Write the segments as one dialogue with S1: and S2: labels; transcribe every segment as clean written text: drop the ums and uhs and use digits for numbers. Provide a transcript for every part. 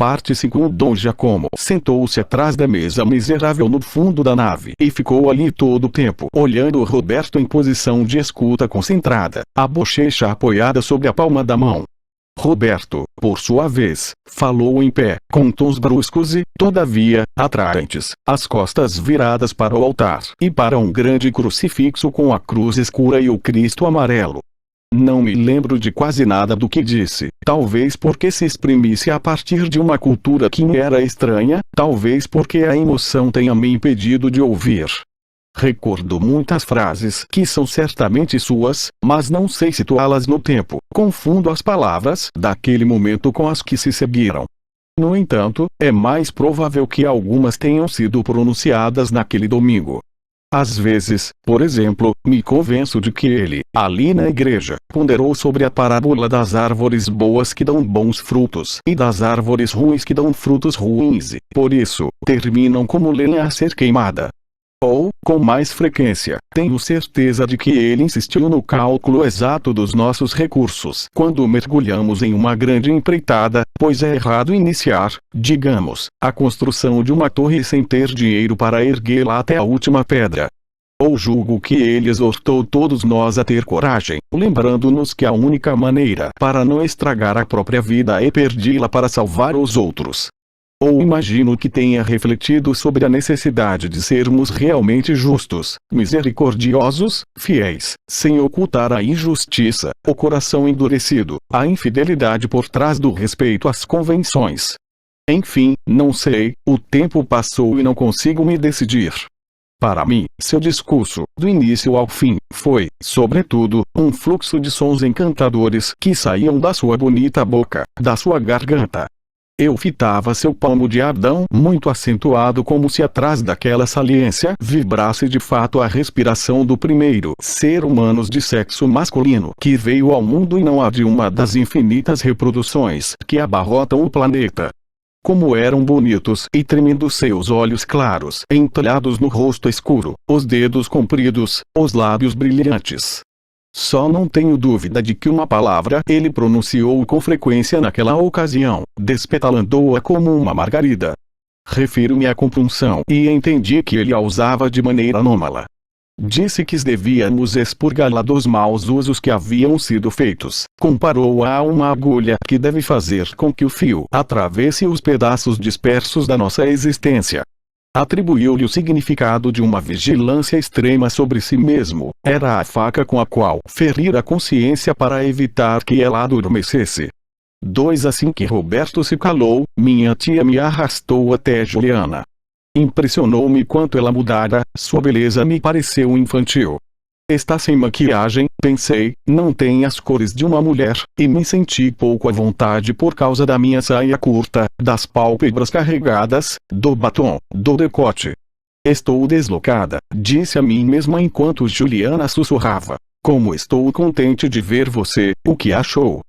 S1: Parte 5. Dom Giacomo sentou-se atrás da mesa miserável no fundo da nave e ficou ali todo o tempo olhando Roberto em posição de escuta concentrada, a bochecha apoiada sobre a palma da mão. Roberto, por sua vez, falou em pé, com tons bruscos e, todavia, atraentes, as costas viradas para o altar e para um grande crucifixo com a cruz escura e o Cristo amarelo. Não me lembro de quase nada do que disse, talvez porque se exprimisse a partir de uma cultura que me era estranha, talvez porque a emoção tenha me impedido de ouvir. Recordo muitas frases que são certamente suas, mas não sei situá-las no tempo, confundo as palavras daquele momento com as que se seguiram. No entanto, é mais provável que algumas tenham sido pronunciadas naquele domingo. Às vezes, por exemplo, me convenço de que ele, ali na igreja, ponderou sobre a parábola das árvores boas que dão bons frutos e das árvores ruins que dão frutos ruins e, por isso, terminam como lenha a ser queimada. Ou, com mais frequência, tenho certeza de que ele insistiu no cálculo exato dos nossos recursos quando mergulhamos em uma grande empreitada, pois é errado iniciar, digamos, a construção de uma torre sem ter dinheiro para erguê-la até a última pedra. Ou julgo que ele exortou todos nós a ter coragem, lembrando-nos que a única maneira para não estragar a própria vida é perdê-la para salvar os outros. Ou imagino que tenha refletido sobre a necessidade de sermos realmente justos, misericordiosos, fiéis, sem ocultar a injustiça, o coração endurecido, a infidelidade por trás do respeito às convenções. Enfim, não sei, o tempo passou e não consigo me decidir. Para mim, seu discurso, do início ao fim, foi, sobretudo, um fluxo de sons encantadores que saíam da sua bonita boca, da sua garganta. Eu fitava seu palmo de Adão muito acentuado como se atrás daquela saliência vibrasse de fato a respiração do primeiro ser humano de sexo masculino que veio ao mundo e não a de uma das infinitas reproduções que abarrotam o planeta. Como eram bonitos e tremendos seus olhos claros entalhados no rosto escuro, os dedos compridos, os lábios brilhantes. Só não tenho dúvida de que uma palavra ele pronunciou com frequência naquela ocasião, despetalando-a como uma margarida. Refiro-me à compunção e entendi que ele a usava de maneira anômala. Disse que devíamos expurgá-la dos maus usos que haviam sido feitos. Comparou-a a uma agulha que deve fazer com que o fio atravesse os pedaços dispersos da nossa existência. Atribuiu-lhe o significado de uma vigilância extrema sobre si mesmo. Era a faca com a qual ferir a consciência para evitar que ela adormecesse. Assim que Roberto se calou, minha tia me arrastou até Juliana. Impressionou-me quanto ela mudara, sua beleza me pareceu infantil. Está sem maquiagem, pensei, não tem as cores de uma mulher, e me senti pouco à vontade por causa da minha saia curta, das pálpebras carregadas, do batom, do decote. Estou deslocada, disse a mim mesma enquanto Juliana sussurrava. Como estou contente de ver você, o que achou?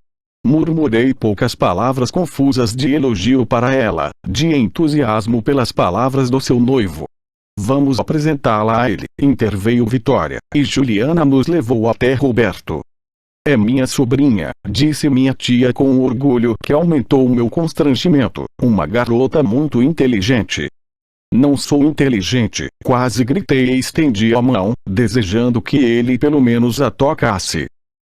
S1: Murmurei poucas palavras confusas de elogio para ela, de entusiasmo pelas palavras do seu noivo. Vamos apresentá-la a ele, interveio Vitória, e Juliana nos levou até Roberto. É minha sobrinha, disse minha tia com um orgulho que aumentou o meu constrangimento, uma garota muito inteligente. Não sou inteligente, quase gritei e estendi a mão, desejando que ele pelo menos a tocasse.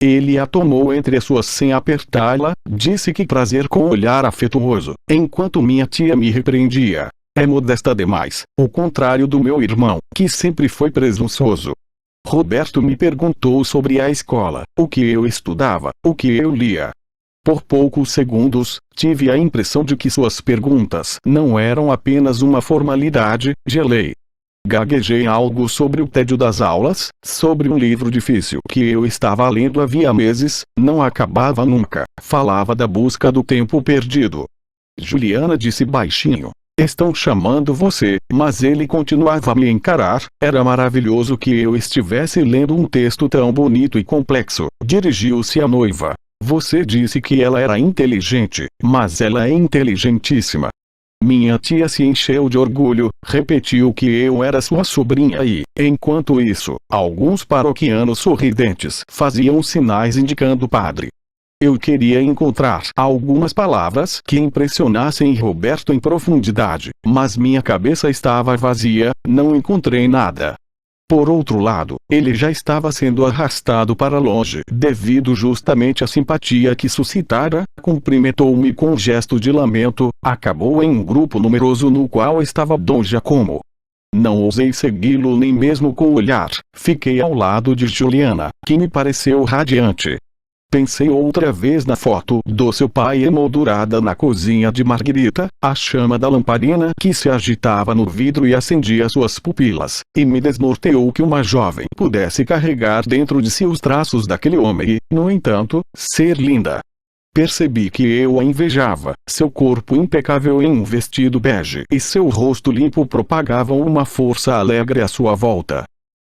S1: Ele a tomou entre as suas sem apertá-la, disse que prazer com olhar afetuoso, enquanto minha tia me repreendia. É modesta demais, o contrário do meu irmão, que sempre foi presunçoso. Roberto me perguntou sobre a escola, o que eu estudava, o que eu lia. Por poucos segundos, tive a impressão de que suas perguntas não eram apenas uma formalidade, gelei. Gaguejei algo sobre o tédio das aulas, sobre um livro difícil que eu estava lendo havia meses, não acabava nunca, falava da busca do tempo perdido. Juliana disse baixinho. Estão chamando você, mas ele continuava a me encarar. Era maravilhoso que eu estivesse lendo um texto tão bonito e complexo. Dirigiu-se à noiva. Você disse que ela era inteligente, mas ela é inteligentíssima. Minha tia se encheu de orgulho, repetiu que eu era sua sobrinha e, enquanto isso, alguns paroquianos sorridentes faziam sinais indicando o padre. Eu queria encontrar algumas palavras que impressionassem Roberto em profundidade, mas minha cabeça estava vazia, não encontrei nada. Por outro lado, ele já estava sendo arrastado para longe devido justamente à simpatia que suscitara, cumprimentou-me com um gesto de lamento, acabou em um grupo numeroso no qual estava Dom Giacomo. Não ousei segui-lo nem mesmo com o olhar, fiquei ao lado de Juliana, que me pareceu radiante. Pensei outra vez na foto do seu pai emoldurada na cozinha de Margherita, a chama da lamparina que se agitava no vidro e acendia suas pupilas, e me desnorteou que uma jovem pudesse carregar dentro de si os traços daquele homem e, no entanto, ser linda. Percebi que eu a invejava, seu corpo impecável em um vestido bege e seu rosto limpo propagavam uma força alegre à sua volta.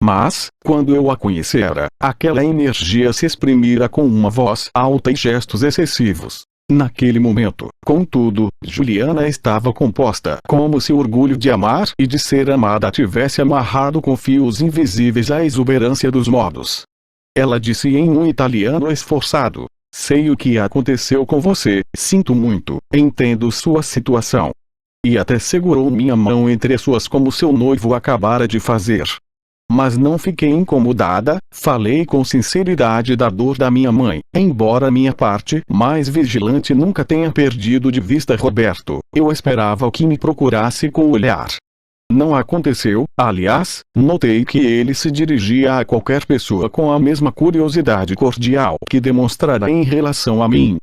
S1: Mas, quando eu a conhecera, aquela energia se exprimira com uma voz alta e gestos excessivos. Naquele momento, contudo, Juliana estava composta, como se o orgulho de amar e de ser amada tivesse amarrado com fios invisíveis a exuberância dos modos. Ela disse em um italiano esforçado: "Sei o que aconteceu com você, sinto muito, entendo sua situação." E até segurou minha mão entre as suas como seu noivo acabara de fazer. Mas não fiquei incomodada, falei com sinceridade da dor da minha mãe, embora minha parte mais vigilante nunca tenha perdido de vista Roberto, eu esperava que me procurasse com o olhar. Não aconteceu, aliás, notei que ele se dirigia a qualquer pessoa com a mesma curiosidade cordial que demonstrara em relação a mim.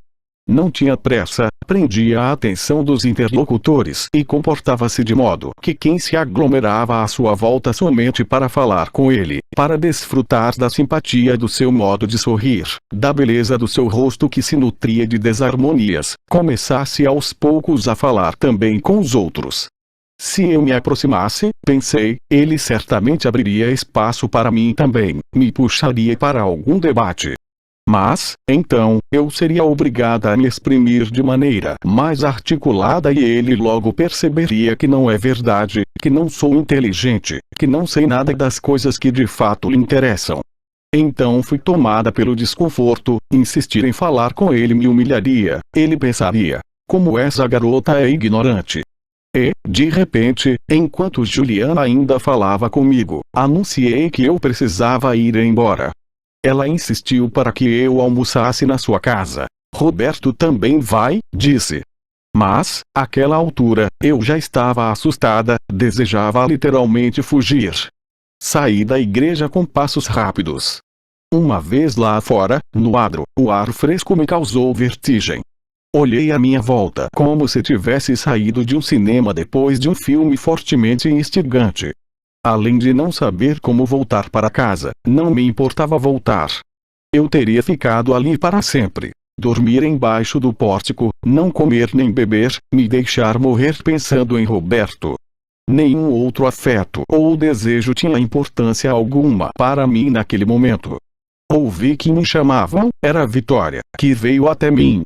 S1: Não tinha pressa, prendia a atenção dos interlocutores e comportava-se de modo que quem se aglomerava à sua volta somente para falar com ele, para desfrutar da simpatia do seu modo de sorrir, da beleza do seu rosto que se nutria de desarmonias, começasse aos poucos a falar também com os outros. Se eu me aproximasse, pensei, ele certamente abriria espaço para mim também, me puxaria para algum debate. Mas, então, eu seria obrigada a me exprimir de maneira mais articulada e ele logo perceberia que não é verdade, que não sou inteligente, que não sei nada das coisas que de fato lhe interessam. Então fui tomada pelo desconforto, insistir em falar com ele me humilharia, ele pensaria: como essa garota é ignorante. E, de repente, enquanto Juliana ainda falava comigo, anunciei que eu precisava ir embora. Ela insistiu para que eu almoçasse na sua casa. Roberto também vai, disse. Mas, àquela altura, eu já estava assustada, desejava literalmente fugir. Saí da igreja com passos rápidos. Uma vez lá fora, no adro, o ar fresco me causou vertigem. Olhei à minha volta como se tivesse saído de um cinema depois de um filme fortemente instigante. Além de não saber como voltar para casa, não me importava voltar. Eu teria ficado ali para sempre. Dormir embaixo do pórtico, não comer nem beber, me deixar morrer pensando em Roberto. Nenhum outro afeto ou desejo tinha importância alguma para mim naquele momento. Ouvi que me chamavam, era Vitória, que veio até mim.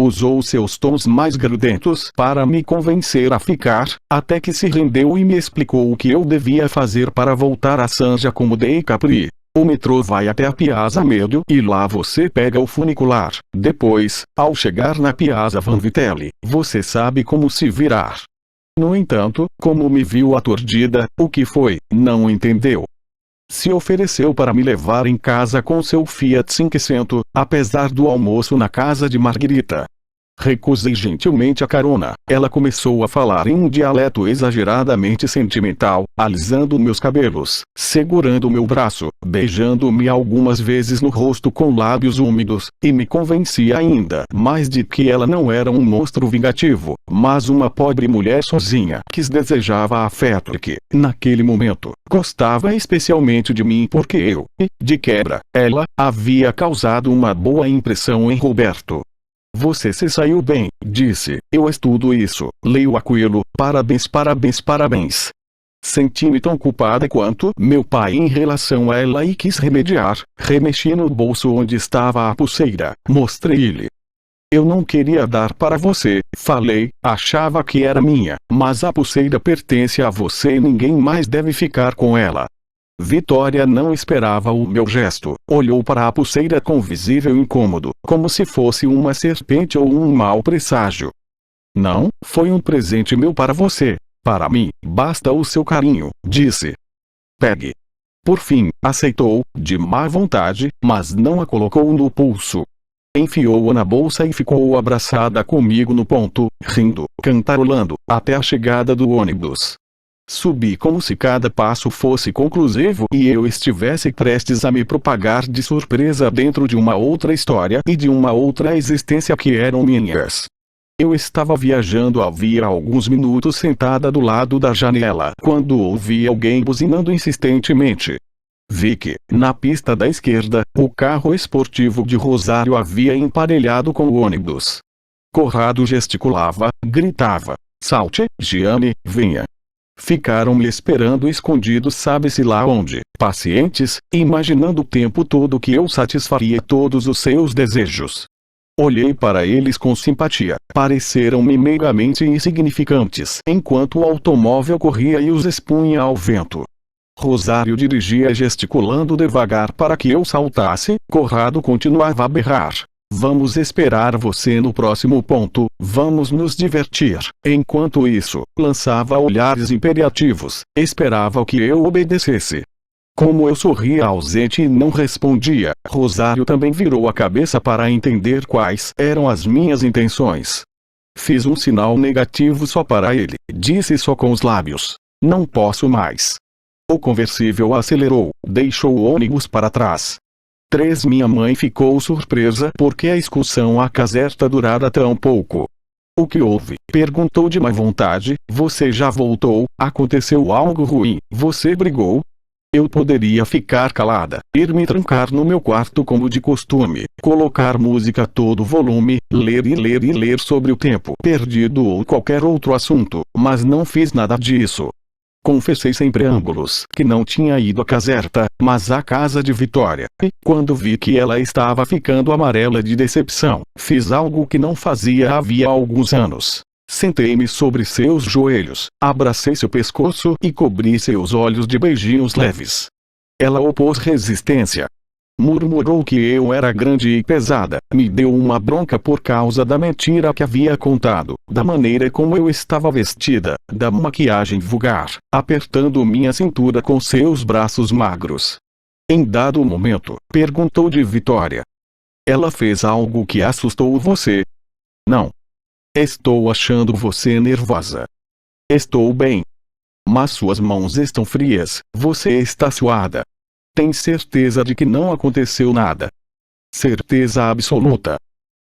S1: Usou seus tons mais grudentos para me convencer a ficar, até que se rendeu e me explicou o que eu devia fazer para voltar a San Giacomo dei Capri. O metrô vai até a Piazza Medio e lá você pega o funicular. Depois, ao chegar na Piazza Vanvitelli, você sabe como se virar. No entanto, como me viu aturdida, o que foi, não entendeu. Se ofereceu para me levar em casa com seu Fiat 500, apesar do almoço na casa de Margherita. Recusei gentilmente a carona. Ela começou a falar em um dialeto exageradamente sentimental, alisando meus cabelos, segurando meu braço, beijando-me algumas vezes no rosto com lábios úmidos, e me convencia ainda mais de que ela não era um monstro vingativo, mas uma pobre mulher sozinha que desejava afeto e que, naquele momento, gostava especialmente de mim porque eu, de quebra, ela, havia causado uma boa impressão em Roberto. Você se saiu bem, disse. Eu estudo isso, leio aquilo, parabéns, parabéns, parabéns. Senti-me tão culpada quanto meu pai em relação a ela e quis remediar. Remexi no bolso onde estava a pulseira, mostrei-lhe. Eu não queria dar para você, falei, achava que era minha, mas a pulseira pertence a você e ninguém mais deve ficar com ela. Vitória não esperava o meu gesto. Olhou para a pulseira com visível incômodo, como se fosse uma serpente ou um mau presságio. Não, foi um presente meu para você. Para mim, basta o seu carinho, disse. Pegue. Por fim, aceitou, de má vontade, mas não a colocou no pulso. Enfiou-a na bolsa e ficou abraçada comigo no ponto, rindo, cantarolando, até a chegada do ônibus. Subi como se cada passo fosse conclusivo e eu estivesse prestes a me propagar de surpresa dentro de uma outra história e de uma outra existência que eram minhas. Eu estava viajando havia alguns minutos sentada do lado da janela quando ouvi alguém buzinando insistentemente. Vi que, na pista da esquerda, o carro esportivo de Rosário havia emparelhado com o ônibus. Corrado gesticulava, gritava: "Salte, Gianni, venha!" Ficaram me esperando escondidos sabe-se lá onde, pacientes, imaginando o tempo todo que eu satisfaria todos os seus desejos. Olhei para eles com simpatia. Pareceram-me meigamente insignificantes enquanto o automóvel corria e os expunha ao vento. Rosário dirigia gesticulando devagar para que eu saltasse. Corrado continuava a berrar: "Vamos esperar você no próximo ponto, vamos nos divertir." Enquanto isso, lançava olhares imperativos, esperava que eu obedecesse. Como eu sorria ausente e não respondia, Rosário também virou a cabeça para entender quais eram as minhas intenções. Fiz um sinal negativo só para ele, disse só com os lábios: "Não posso mais." O conversível acelerou, deixou o ônibus para trás. Minha mãe ficou surpresa porque a excursão à caserta durara tão pouco. "O que houve?" perguntou de má vontade. "Você já voltou? Aconteceu algo ruim? Você brigou?" Eu poderia ficar calada, ir me trancar no meu quarto como de costume, colocar música a todo volume, ler e ler e ler sobre o tempo perdido ou qualquer outro assunto, mas não fiz nada disso. Confessei sem preâmbulos que não tinha ido à caserta, mas à casa de Vitória, e, quando vi que ela estava ficando amarela de decepção, fiz algo que não fazia havia alguns anos. Sentei-me sobre seus joelhos, abracei seu pescoço e cobri seus olhos de beijinhos leves. Ela opôs resistência. Murmurou que eu era grande e pesada, me deu uma bronca por causa da mentira que havia contado, da maneira como eu estava vestida, da maquiagem vulgar, apertando minha cintura com seus braços magros. Em dado momento, perguntou de Vitória: "Ela fez algo que assustou você?" "Não. Estou achando você nervosa." "Estou bem. Mas suas mãos estão frias, você está suada. Tem certeza de que não aconteceu nada?" "Certeza absoluta."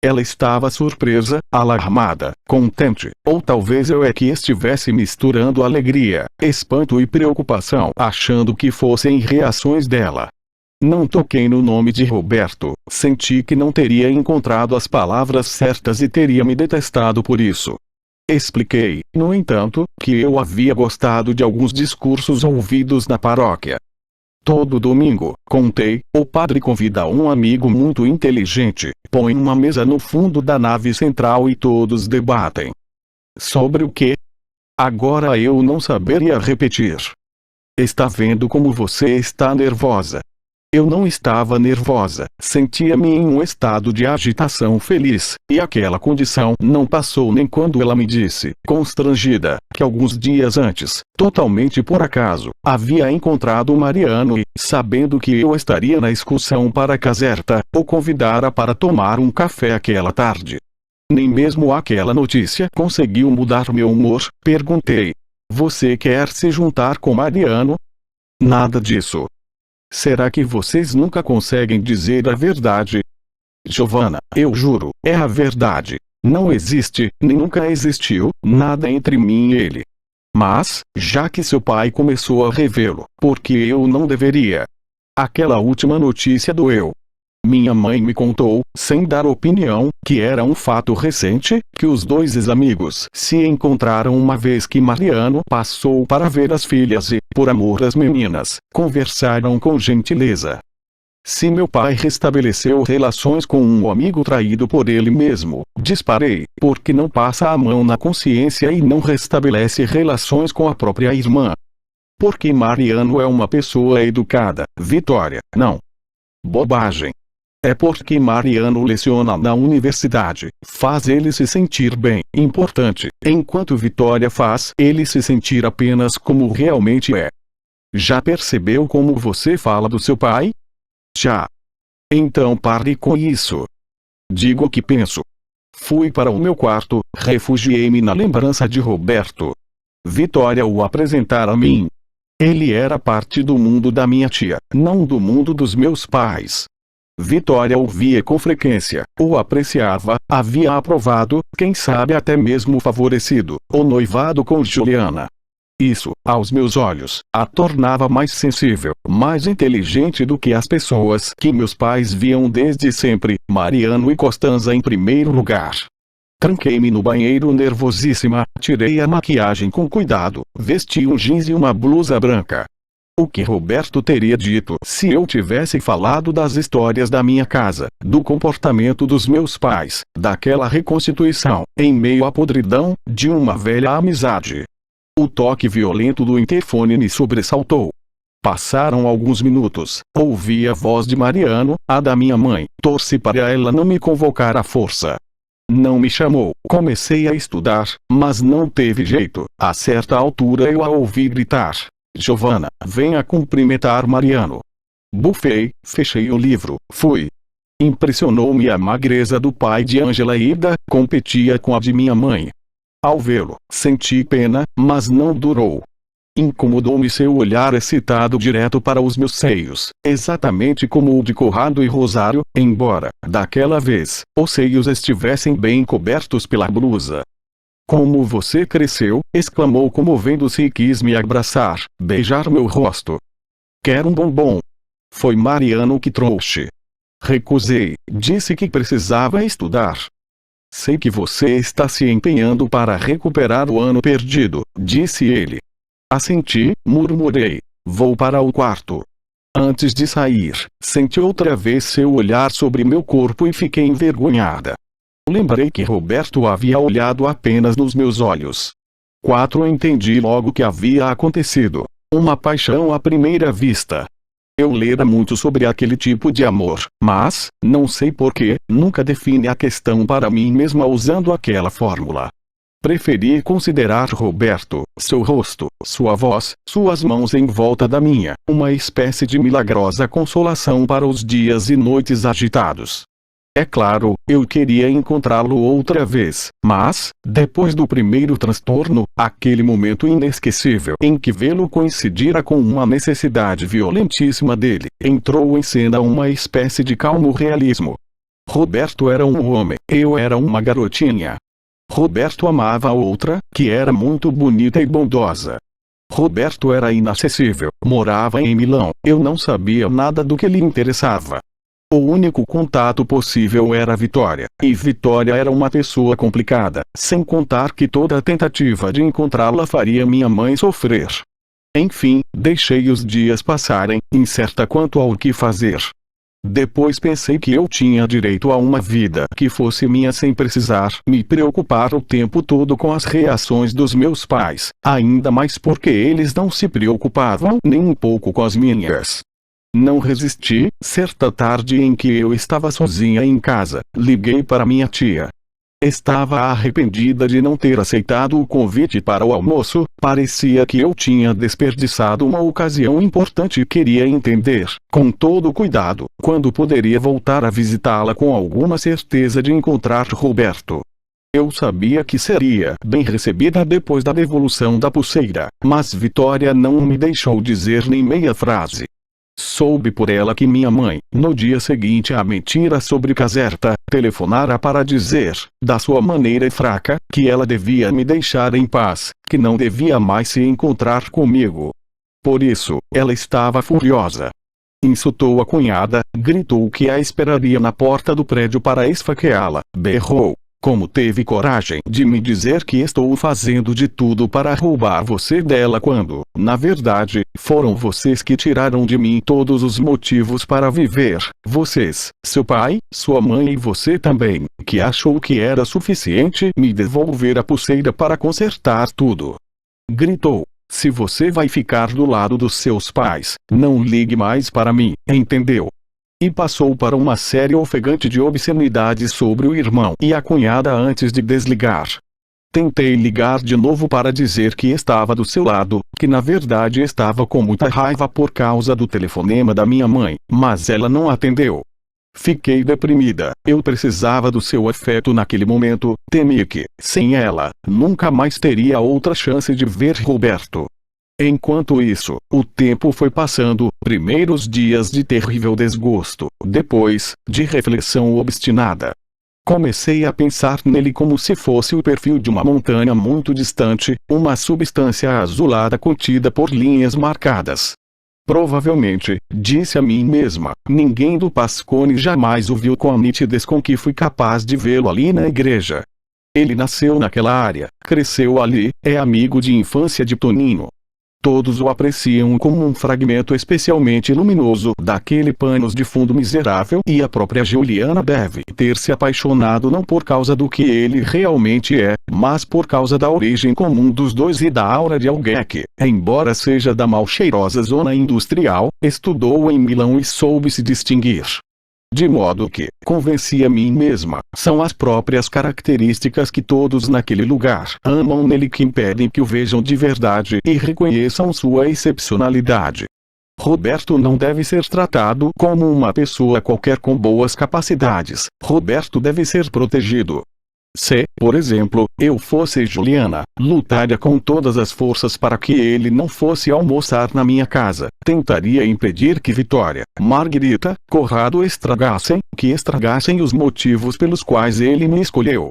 S1: Ela estava surpresa, alarmada, contente, ou talvez eu é que estivesse misturando alegria, espanto e preocupação, achando que fossem reações dela. Não toquei no nome de Roberto, senti que não teria encontrado as palavras certas e teria me detestado por isso. Expliquei, no entanto, que eu havia gostado de alguns discursos ouvidos na paróquia. Todo domingo, contei, o padre convida um amigo muito inteligente, põe uma mesa no fundo da nave central e todos debatem. Sobre o quê? Agora eu não saberia repetir. Está vendo como você está nervosa? Eu não estava nervosa, sentia-me em um estado de agitação feliz, e aquela condição não passou nem quando ela me disse, constrangida, que alguns dias antes, totalmente por acaso, havia encontrado Mariano e, sabendo que eu estaria na excursão para a caserta, o convidara para tomar um café aquela tarde. Nem mesmo aquela notícia conseguiu mudar meu humor. Perguntei: "Você quer se juntar com Mariano?" "Nada disso." "Será que vocês nunca conseguem dizer a verdade?" "Giovanna, eu juro, é a verdade. Não existe, nem nunca existiu, nada entre mim e ele. Mas, já que seu pai começou a revê-lo, por que eu não deveria?" Aquela última notícia doeu. Minha mãe me contou, sem dar opinião, que era um fato recente, que os dois ex-amigos se encontraram uma vez que Mariano passou para ver as filhas e, por amor às meninas, conversaram com gentileza. Se meu pai restabeleceu relações com um amigo traído por ele mesmo, disparei, porque não passa a mão na consciência e não restabelece relações com a própria irmã? Porque Mariano é uma pessoa educada. Vitória: não. Bobagem. É porque Mariano leciona na universidade, faz ele se sentir bem, importante, enquanto Vitória faz ele se sentir apenas como realmente é. Já percebeu como você fala do seu pai? Já. Então pare com isso. Digo o que penso. Fui para o meu quarto, refugiei-me na lembrança de Roberto. Vitória o apresentar a mim. Ele era parte do mundo da minha tia, não do mundo dos meus pais. Vitória o via com frequência, o apreciava, havia aprovado, quem sabe até mesmo favorecido, o noivado com Juliana. Isso, aos meus olhos, a tornava mais sensível, mais inteligente do que as pessoas que meus pais viam desde sempre, Mariano e Costanza em primeiro lugar. Tranquei-me no banheiro nervosíssima, tirei a maquiagem com cuidado, vesti um jeans e uma blusa branca. O que Roberto teria dito se eu tivesse falado das histórias da minha casa, do comportamento dos meus pais, daquela reconstituição, em meio à podridão, de uma velha amizade? O toque violento do interfone me sobressaltou. Passaram alguns minutos, ouvi a voz de Mariano, a da minha mãe, torci para ela não me convocar à força. Não me chamou, comecei a estudar, mas não teve jeito, a certa altura eu a ouvi gritar: Giovana, venha cumprimentar Mariano. Bufei, fechei o livro, fui. Impressionou-me a magreza do pai de Ângela e Ida, competia com a de minha mãe. Ao vê-lo, senti pena, mas não durou. Incomodou-me seu olhar excitado direto para os meus seios, exatamente como o de Conrado e Rosário, embora, daquela vez, os seios estivessem bem cobertos pela blusa. Como você cresceu, exclamou comovendo-se e quis me abraçar, beijar meu rosto. Quer um bombom? Foi Mariano que trouxe. Recusei, disse que precisava estudar. Sei que você está se empenhando para recuperar o ano perdido, disse ele. Assenti, murmurei. Vou para o quarto. Antes de sair, senti outra vez seu olhar sobre meu corpo e fiquei envergonhada. Lembrei que Roberto havia olhado apenas nos meus olhos. 4. Entendi logo o que havia acontecido. Uma paixão à primeira vista. Eu lera muito sobre aquele tipo de amor, mas, não sei porquê, nunca defini a questão para mim mesma usando aquela fórmula. Preferi considerar Roberto, seu rosto, sua voz, suas mãos em volta da minha, uma espécie de milagrosa consolação para os dias e noites agitados. É claro, eu queria encontrá-lo outra vez, mas, depois do primeiro transtorno, aquele momento inesquecível em que vê-lo coincidira com uma necessidade violentíssima dele, entrou em cena uma espécie de calmo realismo. Roberto era um homem, eu era uma garotinha. Roberto amava a outra, que era muito bonita e bondosa. Roberto era inacessível, morava em Milão, eu não sabia nada do que lhe interessava. O único contato possível era Vitória, e Vitória era uma pessoa complicada, sem contar que toda tentativa de encontrá-la faria minha mãe sofrer. Enfim, deixei os dias passarem, incerta quanto ao que fazer. Depois pensei que eu tinha direito a uma vida que fosse minha sem precisar me preocupar o tempo todo com as reações dos meus pais, ainda mais porque eles não se preocupavam nem um pouco com as minhas. Não resisti, certa tarde em que eu estava sozinha em casa, liguei para minha tia. Estava arrependida de não ter aceitado o convite para o almoço, parecia que eu tinha desperdiçado uma ocasião importante e queria entender, com todo cuidado, quando poderia voltar a visitá-la com alguma certeza de encontrar Roberto. Eu sabia que seria bem recebida depois da devolução da pulseira, mas Vitória não me deixou dizer nem meia frase. Soube por ela que minha mãe, no dia seguinte à mentira sobre Caserta, telefonara para dizer, da sua maneira fraca, que ela devia me deixar em paz, que não devia mais se encontrar comigo. Por isso, ela estava furiosa. Insultou a cunhada, gritou que a esperaria na porta do prédio para esfaqueá-la, berrou. Como teve coragem de me dizer que estou fazendo de tudo para roubar você dela quando, na verdade, foram vocês que tiraram de mim todos os motivos para viver, vocês, seu pai, sua mãe e você também, que achou que era suficiente me devolver a pulseira para consertar tudo. Gritou. Se você vai ficar do lado dos seus pais, não ligue mais para mim, entendeu? E passou para uma série ofegante de obscenidades sobre o irmão e a cunhada antes de desligar. Tentei ligar de novo para dizer que estava do seu lado, que na verdade estava com muita raiva por causa do telefonema da minha mãe, mas ela não atendeu. Fiquei deprimida, eu precisava do seu afeto naquele momento, temi que, sem ela, nunca mais teria outra chance de ver Roberto. Enquanto isso, o tempo foi passando, primeiros dias de terrível desgosto, depois, de reflexão obstinada. Comecei a pensar nele como se fosse o perfil de uma montanha muito distante, uma substância azulada contida por linhas marcadas. Provavelmente, disse a mim mesma, ninguém do Pascone jamais o viu com a nitidez com que fui capaz de vê-lo ali na igreja. Ele nasceu naquela área, cresceu ali, é amigo de infância de Toninho. Todos o apreciam como um fragmento especialmente luminoso daquele panos de fundo miserável e a própria Juliana deve ter se apaixonado não por causa do que ele realmente é, mas por causa da origem comum dos dois e da aura de alguém que, embora seja da mal cheirosa zona industrial, estudou em Milão e soube se distinguir. De modo que, convenci a mim mesma, são as próprias características que todos naquele lugar amam nele que impedem que o vejam de verdade e reconheçam sua excepcionalidade. Roberto não deve ser tratado como uma pessoa qualquer com boas capacidades, Roberto deve ser protegido. Se, por exemplo, eu fosse Juliana, lutaria com todas as forças para que ele não fosse almoçar na minha casa, tentaria impedir que Vitória, Margarita, Corrado estragassem os motivos pelos quais ele me escolheu.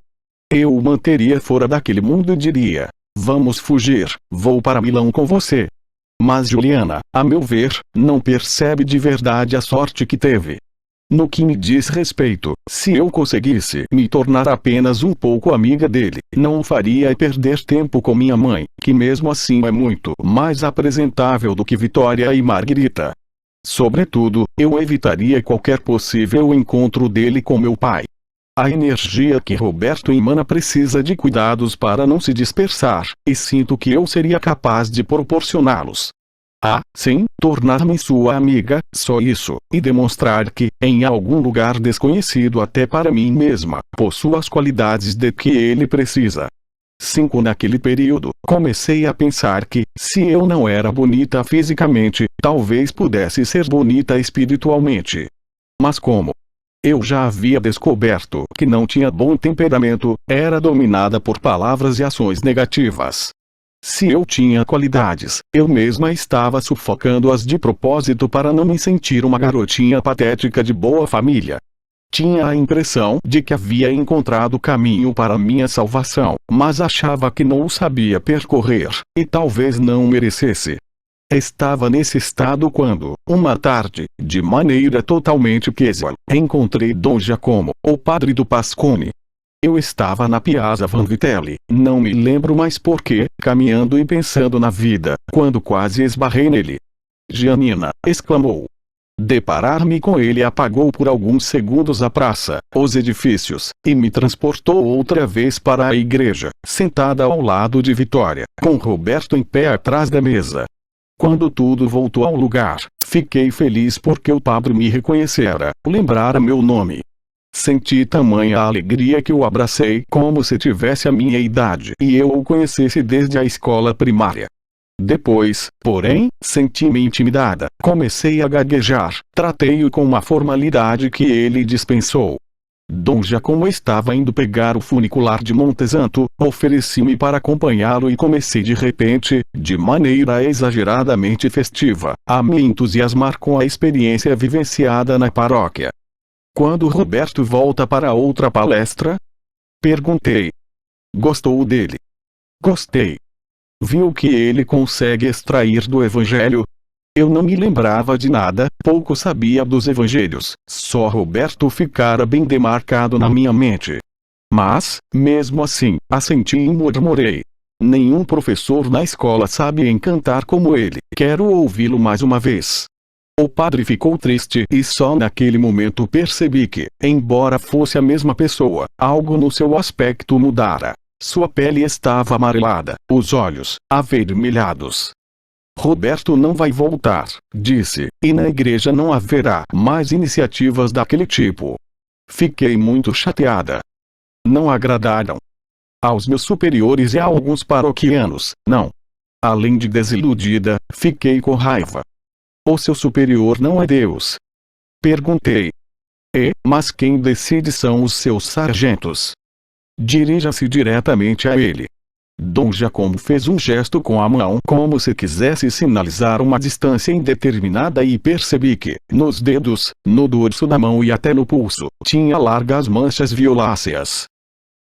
S1: Eu o manteria fora daquele mundo e diria, vamos fugir, vou para Milão com você. Mas Juliana, a meu ver, não percebe de verdade a sorte que teve. No que me diz respeito, se eu conseguisse me tornar apenas um pouco amiga dele, não o faria perder tempo com minha mãe, que mesmo assim é muito mais apresentável do que Vitória e Margarita. Sobretudo, eu evitaria qualquer possível encontro dele com meu pai. A energia que Roberto emana precisa de cuidados para não se dispersar, e sinto que eu seria capaz de proporcioná-los. Sim, tornar-me sua amiga, só isso, e demonstrar que, em algum lugar desconhecido até para mim mesma, possuo as qualidades de que ele precisa. 5 Naquele período, comecei a pensar que, se eu não era bonita fisicamente, talvez pudesse ser bonita espiritualmente. Mas como eu já havia descoberto que não tinha bom temperamento, era dominada por palavras e ações negativas. Se eu tinha qualidades, eu mesma estava sufocando-as de propósito para não me sentir uma garotinha patética de boa família. Tinha a impressão de que havia encontrado caminho para minha salvação, mas achava que não o sabia percorrer, e talvez não merecesse. Estava nesse estado quando, uma tarde, de maneira totalmente casual, encontrei Dom Giacomo, o padre do Pascone. Eu estava na Piazza Vanvitelli, não me lembro mais porquê, caminhando e pensando na vida, quando quase esbarrei nele. Giannina, exclamou. Deparar-me com ele apagou por alguns segundos a praça, os edifícios, e me transportou outra vez para a igreja, sentada ao lado de Vitória, com Roberto em pé atrás da mesa. Quando tudo voltou ao lugar, fiquei feliz porque o padre me reconhecera, lembrara meu nome. Senti tamanha alegria que o abracei como se tivesse a minha idade e eu o conhecesse desde a escola primária. Depois, porém, senti-me intimidada, comecei a gaguejar, tratei-o com uma formalidade que ele dispensou. Dom Giacomo estava indo pegar o funicular de Montesanto, ofereci-me para acompanhá-lo e comecei de repente, de maneira exageradamente festiva, a me entusiasmar com a experiência vivenciada na paróquia. Quando Roberto volta para outra palestra? Perguntei. Gostou dele? Gostei. Viu o que ele consegue extrair do Evangelho? Eu não me lembrava de nada, pouco sabia dos evangelhos, só Roberto ficara bem demarcado na minha mente. Mas, mesmo assim, assenti e murmurei. Nenhum professor na escola sabe encantar como ele, quero ouvi-lo mais uma vez. O padre ficou triste e só naquele momento percebi que, embora fosse a mesma pessoa, algo no seu aspecto mudara. Sua pele estava amarelada, os olhos, avermelhados. Roberto não vai voltar, disse, e na igreja não haverá mais iniciativas daquele tipo. Fiquei muito chateada. Não agradaram aos meus superiores e a alguns paroquianos, não. Além de desiludida, fiquei com raiva. O seu superior não é Deus? Perguntei. Mas quem decide são os seus sargentos. Dirija-se diretamente a ele. Dom Giacomo fez um gesto com a mão como se quisesse sinalizar uma distância indeterminada e percebi que, nos dedos, no dorso da mão e até no pulso, tinha largas manchas violáceas.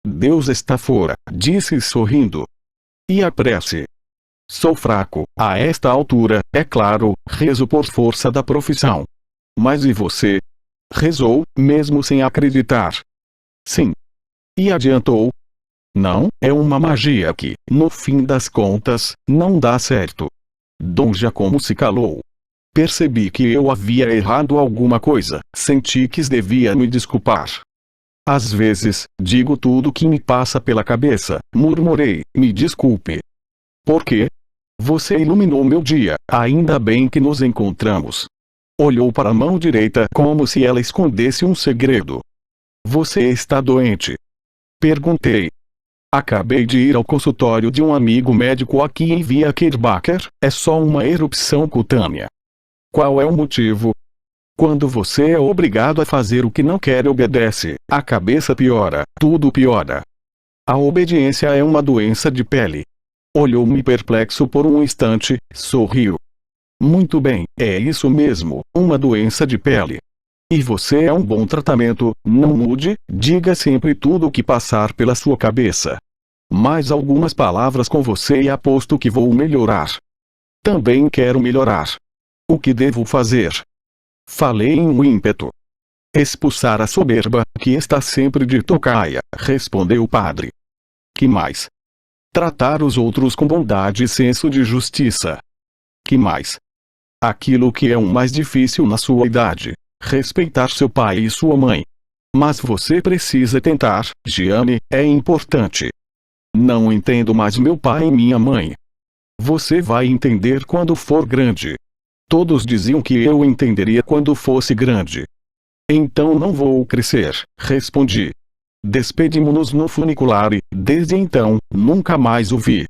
S1: Deus está fora, disse sorrindo. E a prece? Sou fraco, a esta altura, é claro, rezo por força da profissão. Mas e você? Rezou, mesmo sem acreditar? Sim. E adiantou? Não, é uma magia que, no fim das contas, não dá certo. Dom Giacomo se calou. Percebi que eu havia errado alguma coisa, senti que devia me desculpar. Às vezes, digo tudo que me passa pela cabeça, murmurei, me desculpe. Por quê? Você iluminou meu dia, ainda bem que nos encontramos. Olhou para a mão direita como se ela escondesse um segredo. Você está doente? Perguntei. Acabei de ir ao consultório de um amigo médico aqui em Via Knickerbocker, é só uma erupção cutânea. Qual é o motivo? Quando você é obrigado a fazer o que não quer e obedece, a cabeça piora, tudo piora. A obediência é uma doença de pele. Olhou-me perplexo por um instante, sorriu. Muito bem, é isso mesmo, uma doença de pele. E você é um bom tratamento, não mude, diga sempre tudo o que passar pela sua cabeça. Mais algumas palavras com você e aposto que vou melhorar. Também quero melhorar. O que devo fazer? Falei em um ímpeto. Expulsar a soberba, que está sempre de tocaia, respondeu o padre. Que mais? Tratar os outros com bondade e senso de justiça. Que mais? Aquilo que é o mais difícil na sua idade. Respeitar seu pai e sua mãe. Mas você precisa tentar, Gianni, é importante. Não entendo mais meu pai e minha mãe. Você vai entender quando for grande. Todos diziam que eu entenderia quando fosse grande. Então não vou crescer, respondi. Despedimos-nos no funicular e, desde então, nunca mais o vi.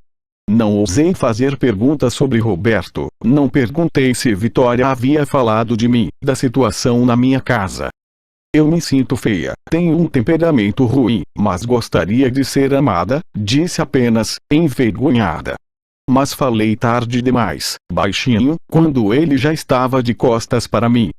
S1: Não ousei fazer perguntas sobre Roberto, não perguntei se Vitória havia falado de mim, da situação na minha casa. Eu me sinto feia, tenho um temperamento ruim, mas gostaria de ser amada, disse apenas, envergonhada. Mas falei tarde demais, baixinho, quando ele já estava de costas para mim.